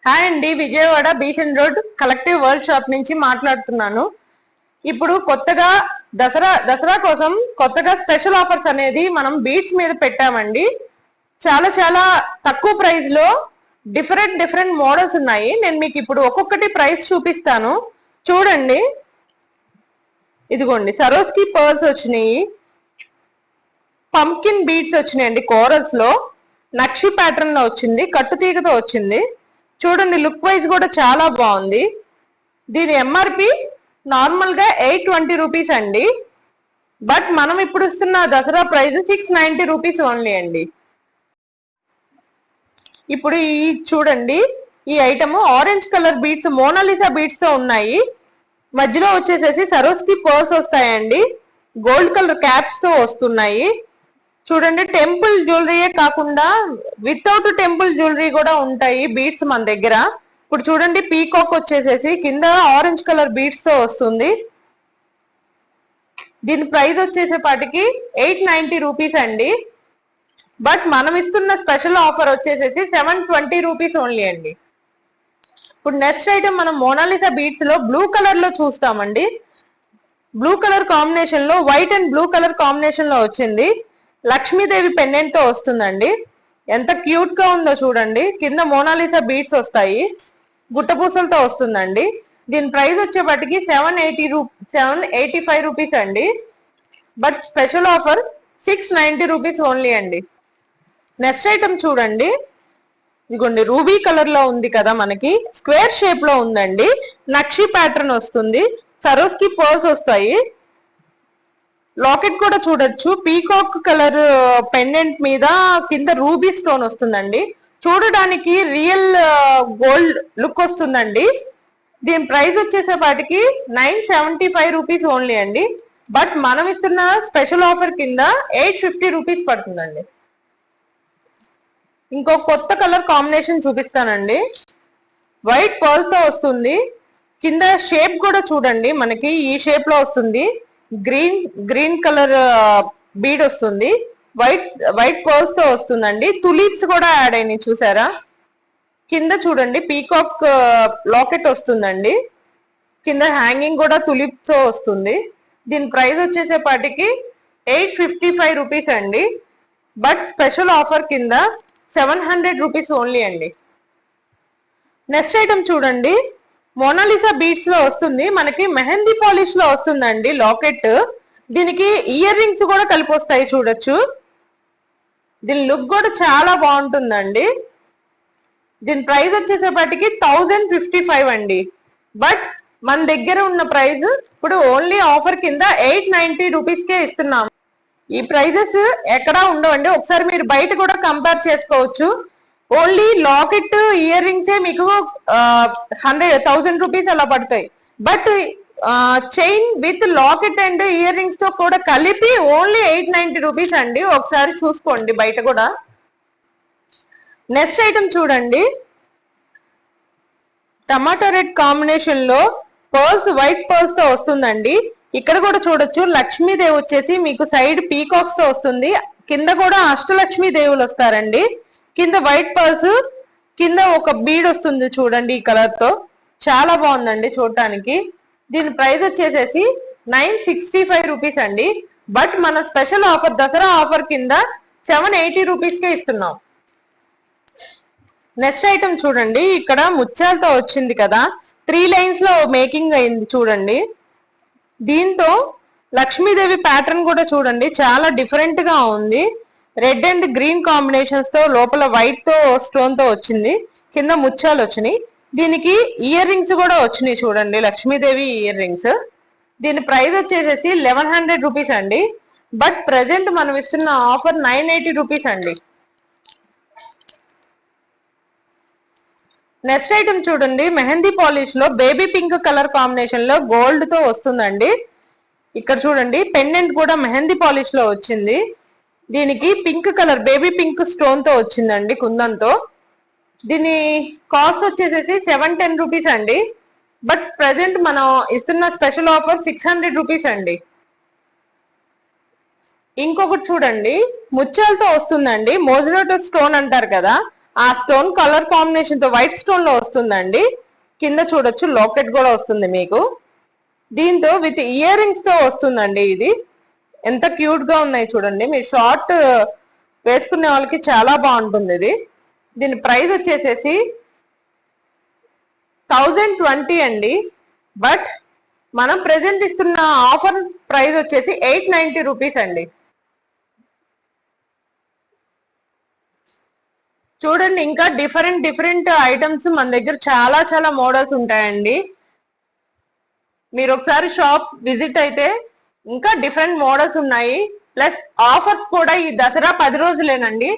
Hi అండి, Vijayawada Besant road collective world shop నుంచి మాట్లాడుతున్నాను. ఇప్పుడు కొత్తగా దసరా కోసం కొత్తగా స్పెషల్ ఆఫర్స్ అనేది మనం బీట్స్ మీద పెట్టామండి. చాలా చాలా తక్కువ ప్రైస్ లో డిఫరెంట్ మోడల్స్ ఉన్నాయి. నేను మీకు ఇప్పుడు ఒక్కొక్కటి ప్రైస్ చూపిస్తాను, చూడండి. ఇదిగోండి, సరోస్కి పర్ల్స్ వచ్చినాయి, పంకిన్ బీట్స్ వచ్చినాయండి, కోరల్స్ లో నక్షి ప్యాటర్న్ లో వచ్చింది, కట్టుతీగతో వచ్చింది. చూడండి, లుక్ వైజ్ కూడా చాలా బాగుంది. దీని ఎంఆర్పి నార్మల్ గా 820 రూపీస్ అండి. బట్ మనం ఇప్పుడు ఇస్తున్న దసరా ప్రైస్ 690 రూపీస్ ఓన్లీ అండి. ఇప్పుడు ఈ చూడండి, ఈ item orange colour beads, Mona Lisa beads తో ఉన్నాయి. మధ్యలో వచ్చేసేసి సరోస్కి పర్ల్స్ వస్తాయండి, గోల్డ్ కలర్ క్యాప్స్ తో వస్తున్నాయి. చూడండి, టెంపుల్ జ్యువెలరీయే కాకుండా వితౌట్ టెంపుల్ జ్యువెలరీ కూడా ఉంటాయి బీడ్స్ మన దగ్గర. ఇప్పుడు చూడండి, పీకాక్ వచ్చేసేసి కింద ఆరెంజ్ కలర్ బీడ్స్ తో వస్తుంది. దీని ప్రైస్ వచ్చేసేపాటికి 890 రూపీస్ అండి. బట్ మనం ఇస్తున్న స్పెషల్ ఆఫర్ వచ్చేసేసి 720 రూపీస్ ఓన్లీ అండి. ఇప్పుడు నెక్స్ట్ ఐటమ్ మనం మోనాలిసా బీడ్స్ లో బ్లూ కలర్ లో చూస్తామండి. బ్లూ కలర్ కాంబినేషన్ లో white and blue colour combination లో వచ్చింది. లక్ష్మీదేవి పెండెంట్ తో వస్తుందండి. ఎంత క్యూట్ గా ఉందో చూడండి. కింద మోనాలిసా బీడ్స్ వస్తాయి, గుట్టపూసలతో వస్తుందండి. దీని ప్రైస్ వచ్చేపటికి 785 రూపీస్ అండి. But special offer 690 rupees only అండి. నెక్స్ట్ ఐటమ్ చూడండి, ఇదిగోండి, రూబీ కలర్ లో ఉంది కదా, మనకి స్క్వేర్ షేప్ లో ఉందండి. నక్షి ప్యాటర్న్ వస్తుంది, సరోస్కి పర్ల్స్ వస్తాయి. లాకెట్ కూడా చూడొచ్చు, పీకాక్ కలర్ పెండెంట్ మీద కింద రూబీ స్టోన్ వస్తుందండి. చూడడానికి రియల్ గోల్డ్ లుక్ వస్తుందండి. దీని ప్రైస్ వచ్చేసేపాటికి 975 రూపీస్ ఓన్లీ అండి. బట్ మనం ఇస్తున్న స్పెషల్ ఆఫర్ కింద 850 రూపీస్ పడుతుందండి. ఇంకో కొత్త కలర్ కాంబినేషన్ చూపిస్తానండి. వైట్ పర్ల్స్ తో వస్తుంది. కింద షేప్ కూడా చూడండి, మనకి ఈ షేప్ లో వస్తుంది. గ్రీన్ కలర్ బీడ్ వస్తుంది, వైట్ పర్ల్స్ తో వస్తుందండి. తులిప్స్ కూడా యాడ్ అయినాయి, చూసారా. కింద చూడండి, పీకాక్ లాకెట్ వస్తుందండి. కింద హ్యాంగింగ్ కూడా తులిప్స్ తో వస్తుంది. దీని ప్రైస్ వచ్చేసేపాటికి 855 రూపీస్ అండి. బట్ స్పెషల్ ఆఫర్ కింద 700 రూపీస్ ఓన్లీ అండి. నెక్స్ట్ ఐటమ్ చూడండి, మోనాలిసా బీడ్స్ లో వస్తుంది, మనకి మెహందీ పాలిష్ లో వస్తుందండి లాకెట్. దీనికి ఇయర్ రింగ్స్ కూడా కలిపి వస్తాయి, చూడొచ్చు. దీని లుక్ కూడా చాలా బాగుంటుందండి. దీని ప్రైస్ వచ్చేసేపటికి 1055 అండి. బట్ మన దగ్గర ఉన్న ప్రైస్ ఇప్పుడు ఓన్లీ ఆఫర్ కింద 890 రూపీస్ కే ఇస్తున్నాం. ఈ ప్రైజెస్ ఎక్కడా ఉండవండి, ఒకసారి మీరు బయట కూడా కంపేర్ చేసుకోవచ్చు. ఓన్లీ లాకెట్ ఇయర్ రింగ్సే మీకు 1000 రూపీస్ అలా పడతాయి. But chain with locket and ear rings తో కూడా కలిపి ఓన్లీ 890 రూపీస్ అండి. ఒకసారి చూసుకోండి బయట కూడా. నెక్స్ట్ ఐటమ్ చూడండి, టమాటో రెడ్ కాంబినేషన్ లో పర్ల్స్, వైట్ పర్ల్స్ తో వస్తుందండి. ఇక్కడ కూడా చూడొచ్చు, లక్ష్మీదేవి వచ్చేసి మీకు సైడ్ పీకాక్స్ తో వస్తుంది. కింద కూడా అష్టలక్ష్మీ దేవులు వస్తారండి. కింద వైట్ పర్ల్స్, కింద ఒక బీడ్ వస్తుంది చూడండి, ఈ కలర్ తో చాలా బాగుందండి చూడటానికి. దీని ప్రైస్ వచ్చేసేసి 965 రూపీస్ అండి. బట్ మన స్పెషల్ ఆఫర్ దసరా ఆఫర్ కింద 780 రూపీస్ కే ఇస్తున్నాం. నెక్స్ట్ ఐటమ్ చూడండి, ఇక్కడ ముత్యాలతో వచ్చింది కదా, 3 లైన్స్ లో మేకింగ్ అయింది చూడండి. దీంతో లక్ష్మీదేవి ప్యాటర్న్ కూడా చూడండి, చాలా డిఫరెంట్ గా ఉంది. రెడ్ అండ్ గ్రీన్ కాంబినేషన్స్ తో లోపల వైట్ తో స్టోన్ తో వచ్చింది. కింద ముత్యాలు వచ్చినాయి. దీనికి ఇయర్ రింగ్స్ కూడా వచ్చినాయి చూడండి, లక్ష్మీదేవి ఇయర్ రింగ్స్. దీని ప్రైస్ వచ్చేసేసి 1100 రూపీస్ అండి. బట్ ప్రెసెంట్ మనం ఇస్తున్న ఆఫర్ 980 రూపీస్ అండి. నెక్స్ట్ ఐటమ్ చూడండి, మెహందీ పాలిష్ లో బేబీ పింక్ కలర్ కాంబినేషన్ లో గోల్డ్ తో వస్తుందండి. ఇక్కడ చూడండి, పెండెంట్ కూడా మెహందీ పాలిష్ లో వచ్చింది. దీనికి pink colour baby pink stone తో వచ్చిందండి, కుందంతో. దీని కాస్ట్ వచ్చేసేసి 710 రూపీస్ అండి. బట్ ప్రెసెంట్ మనం ఇస్తున్న స్పెషల్ ఆఫర్ 600 రూపీస్ అండి. ఇంకొకటి చూడండి, ముత్యాలతో వస్తుందండి, మోజినోటో స్టోన్ అంటారు కదా, ఆ స్టోన్ కలర్ కాంబినేషన్ తో వైట్ స్టోన్ లో వస్తుందండి. కింద చూడొచ్చు లాకెట్ కూడా వస్తుంది మీకు. దీంతో విత్ ఇయర్ రింగ్స్ తో వస్తుందండి. ఇది ఎంత క్యూట్ గా ఉన్నాయి చూడండి. మీరు షార్ట్ వేసుకునే వాళ్ళకి చాలా బాగుంటుంది ఇది. దీని ప్రైస్ వచ్చేసేసి 1020 అండి. బట్ మనం ప్రెజెంట్ ఇస్తున్న ఆఫర్ ప్రైస్ వచ్చేసి 890 రూపీస్ అండి. చూడండి ఇంకా డిఫరెంట్ డిఫరెంట్ ఐటమ్స్ మన దగ్గర చాలా చాలా మోడల్స్ ఉంటాయండి. మీరు ఒకసారి షాప్ విజిట్ అయితే ఇంకా డిఫరెంట్ మోడల్స్ ఉన్నాయి. ప్లస్ ఆఫర్స్ కూడా ఈ దసరా 10 రోజులేనండి.